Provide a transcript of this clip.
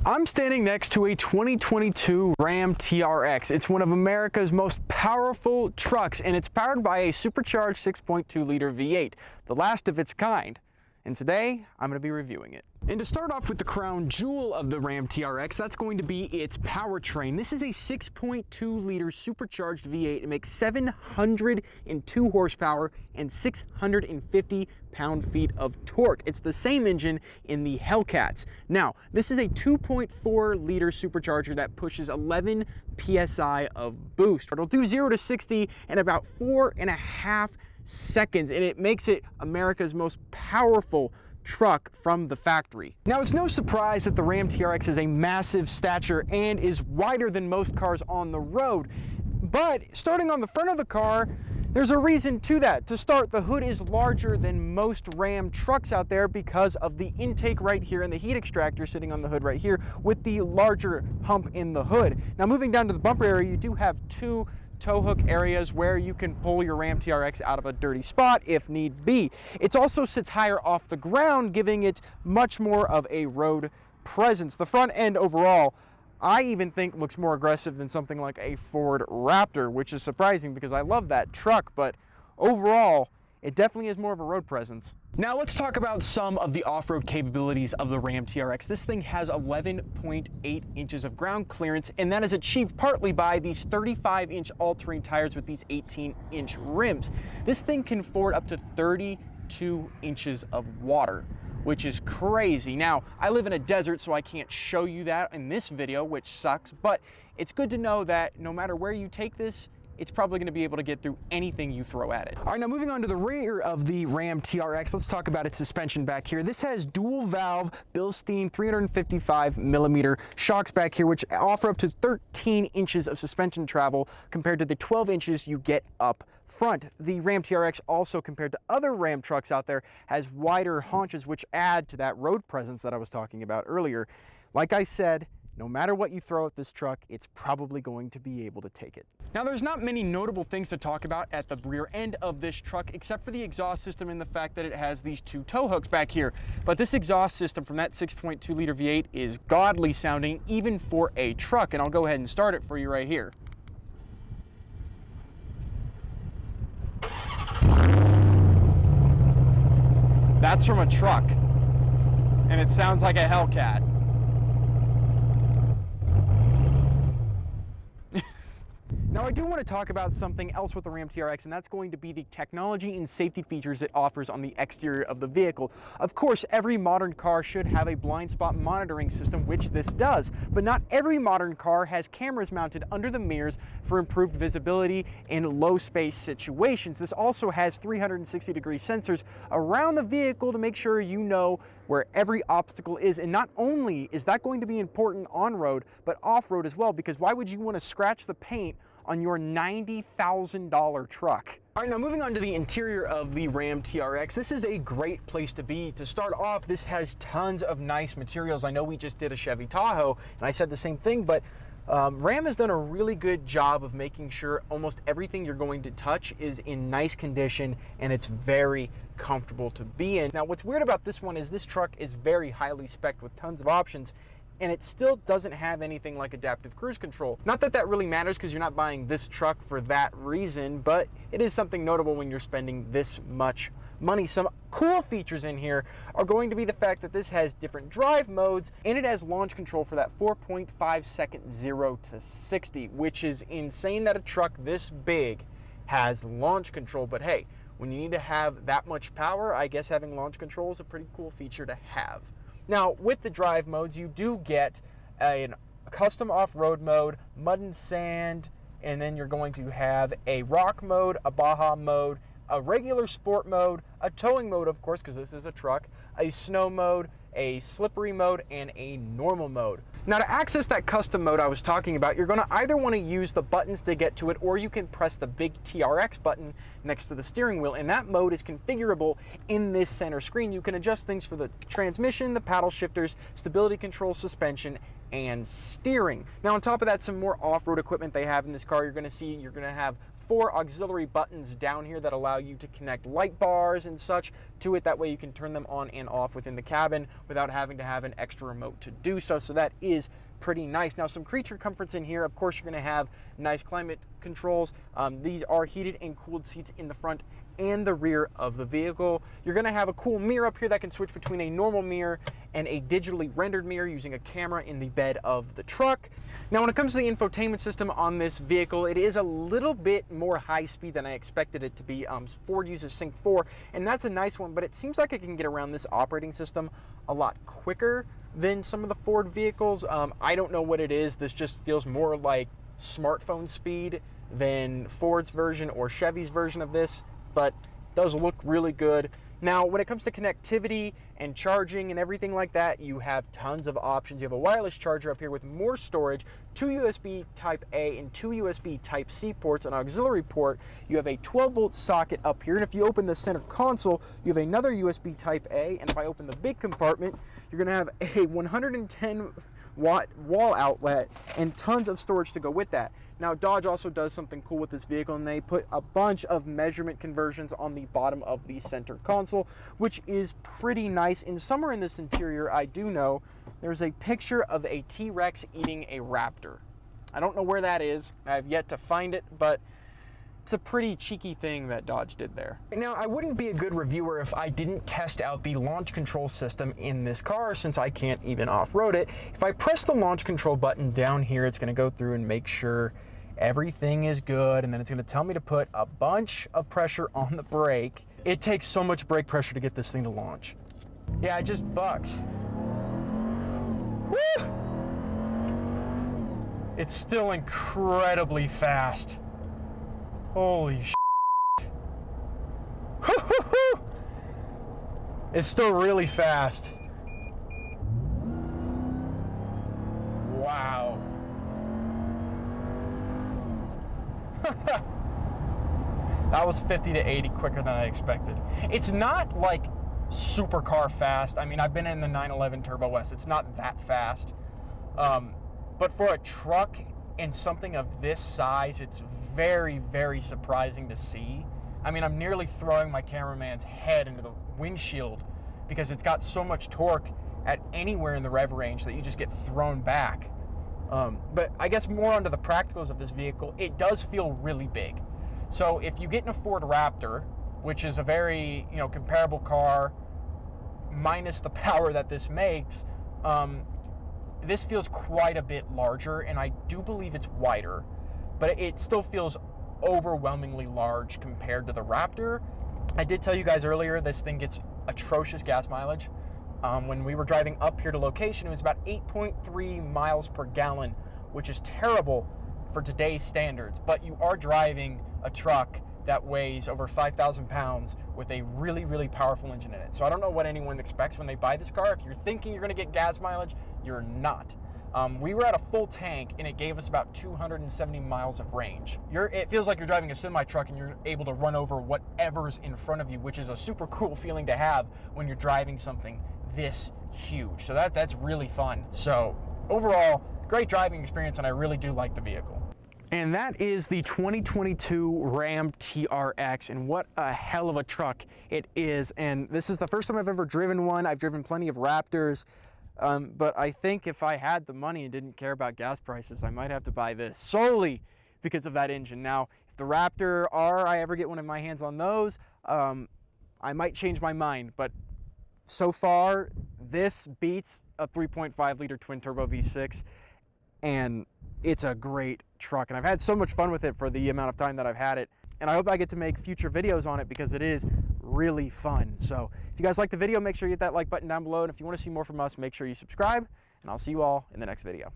I'm standing next to a 2022 RAM TRX. It's one of America's most powerful trucks, and it's powered by a supercharged 6.2 liter V8, the last of its kind. And today, I'm going to be reviewing it. And to start off with the crown jewel of the RAM TRX, that's going to be its powertrain. This is a 6.2 liter supercharged V8. It makes 702 horsepower and 650 pound-feet of torque. It's the same engine in the Hellcats. Now, this is a 2.4 liter supercharger that pushes 11 PSI of boost. It'll do 0 to 60 in about 4.5 seconds, and it makes it America's most powerful truck from the factory. Now, it's no surprise that the RAM TRX is a massive stature and is wider than most cars on the road. But starting on the front of the car, there's a reason to that. To start, the hood is larger than most Ram trucks out there because of the intake right here and the heat extractor sitting on the hood right here with the larger hump in the hood. Now, moving down to the bumper area, you do have two tow hook areas where you can pull your RAM TRX out of a dirty spot if need be. It also sits higher off the ground, giving it much more of a road presence. The front end overall, I even think looks more aggressive than something like a Ford Raptor, which is surprising because I love that truck, but overall, it definitely has more of a road presence. Now let's talk about some of the off-road capabilities of the RAM TRX. This thing has 11.8 inches of ground clearance, and that is achieved partly by these 35-inch all-terrain tires with these 18-inch rims. This thing can ford up to 32 inches of water, which is crazy. Now, I live in a desert, so I can't show you that in this video, which sucks, but it's good to know that no matter where you take this, it's probably going to be able to get through anything you throw at it. All right, now moving on to the rear of the RAM TRX, let's talk about its suspension back here. This has dual valve Bilstein 355 millimeter shocks back here, which offer up to 13 inches of suspension travel compared to the 12 inches you get up front. The RAM TRX also, compared to other Ram trucks out there, has wider haunches, which add to that road presence that I was talking about earlier. Like I said, no matter what you throw at this truck, it's probably going to be able to take it. Now, there's not many notable things to talk about at the rear end of this truck, except for the exhaust system and the fact that it has these two tow hooks back here. But this exhaust system from that 6.2 liter V8 is godly sounding, even for a truck. And I'll go ahead and start it for you right here. That's from a truck, and it sounds like a Hellcat. Now, I do want to talk about something else with the RAM TRX, and that's going to be the technology and safety features it offers on the exterior of the vehicle. Of course, every modern car should have a blind spot monitoring system, which this does, but not every modern car has cameras mounted under the mirrors for improved visibility in low space situations. This also has 360-degree sensors around the vehicle to make sure you know where every obstacle is. And not only is that going to be important on-road, but off-road as well, because why would you want to scratch the paint on your $90,000 truck? All right, now moving on to the interior of the RAM TRX, this is a great place to be. To start off, this has tons of nice materials. I know we just did a Chevy Tahoe, and I said the same thing, but Ram has done a really good job of making sure almost everything you're going to touch is in nice condition, and it's very comfortable to be in. Now, what's weird about this one is this truck is very highly spec'd with tons of options, and it still doesn't have anything like adaptive cruise control. Not that that really matters because you're not buying this truck for that reason, but it is something notable when you're spending this much money. Some cool features in here are going to be the fact that this has different drive modes, and it has launch control for that 4.5 second 0 to 60, which is insane that a truck this big has launch control. But hey, when you need to have that much power, I guess having launch control is a pretty cool feature to have. Now, with the drive modes, you do get a custom off-road mode, mud and sand, and then you're going to have a rock mode, a Baja mode, a regular sport mode, a towing mode, of course, because this is a truck, a snow mode, a slippery mode, and a normal mode. Now, to access that custom mode I was talking about, you're going to either want to use the buttons to get to it, or you can press the big TRX button next to the steering wheel, and that mode is configurable in this center screen. You can adjust things for the transmission, the paddle shifters, stability control, suspension, and steering. Now on top of that, some more off-road equipment they have in this car. You're going to have 4 auxiliary buttons down here that allow you to connect light bars and such to it. That way you can turn them on and off within the cabin without having to have an extra remote to do so. So that is pretty nice. Now some creature comforts in here. Of course, you're going to have nice climate controls. These are heated and cooled seats in the front and the rear of the vehicle. You're going to have a cool mirror up here that can switch between a normal mirror and a digitally rendered mirror using a camera in the bed of the truck. Now when it comes to the infotainment system on this vehicle, it is a little bit more high speed than I expected it to be. Ford uses Sync 4, and that's a nice one, but it seems like it can get around this operating system a lot quicker than some of the Ford vehicles. I don't know what it is. This just feels more like smartphone speed than Ford's version or Chevy's version of this, but it does look really good. Now, when it comes to connectivity and charging and everything like that, you have tons of options. You have a wireless charger up here with more storage, 2 USB Type A and 2 USB Type C ports, an auxiliary port. You have a 12-volt socket up here, and if you open the center console, you have another USB Type A, and if I open the big compartment, you're going to have a 110-watt wall outlet and tons of storage to go with that. Now, Dodge also does something cool with this vehicle, and they put a bunch of measurement conversions on the bottom of the center console, which is pretty nice. And somewhere in this interior, I do know, there's a picture of a T-Rex eating a raptor. I don't know where that is. I've yet to find it, but it's a pretty cheeky thing that Dodge did there. Now, I wouldn't be a good reviewer if I didn't test out the launch control system in this car, since I can't even off-road it. If I press the launch control button down here, it's going to go through and make sure everything is good, and then it's going to tell me to put a bunch of pressure on the brake. It takes so much brake pressure to get this thing to launch. Yeah, I just bucked. Woo! It's still incredibly fast. Holy shit. It's still really fast. Wow. That was 50 to 80 quicker than I expected. It's not like supercar fast. I mean, I've been in the 911 Turbo S. It's not that fast. But for a truck and something of this size, it's very, very surprising to see. I mean, I'm nearly throwing my cameraman's head into the windshield because it's got so much torque at anywhere in the rev range that you just get thrown back. But I guess more onto the practicals of this vehicle, it does feel really big. So if you get in a Ford Raptor, which is a very, comparable car, minus the power that this makes, this feels quite a bit larger, and I do believe it's wider, but it still feels overwhelmingly large compared to the Raptor. I did tell you guys earlier, this thing gets atrocious gas mileage. When we were driving up here to location, it was about 8.3 miles per gallon, which is terrible for today's standards, but you are driving a truck that weighs over 5,000 pounds with a really, really powerful engine in it. So I don't know what anyone expects when they buy this car. If you're thinking you're gonna get gas mileage, you're not. We were at a full tank and it gave us about 270 miles of range. It feels like you're driving a semi-truck and you're able to run over whatever's in front of you, which is a super cool feeling to have when you're driving something this huge. So that's really fun. So overall, great driving experience, and I really do like the vehicle. And that is the 2022 Ram TRX, and what a hell of a truck it is. And this is the first time I've ever driven one. I've driven plenty of Raptors, but I think if I had the money and didn't care about gas prices, I might have to buy this solely because of that engine. Now, if the Raptor R, I ever get one of my hands on those, I might change my mind, but so far, this beats a 3.5 liter twin turbo V6, and it's a great truck, and I've had so much fun with it for the amount of time that I've had it, and I hope I get to make future videos on it because it is really fun. So if you guys like the video, make sure you hit that like button down below, and if you want to see more from us, make sure you subscribe, and I'll see you all in the next video.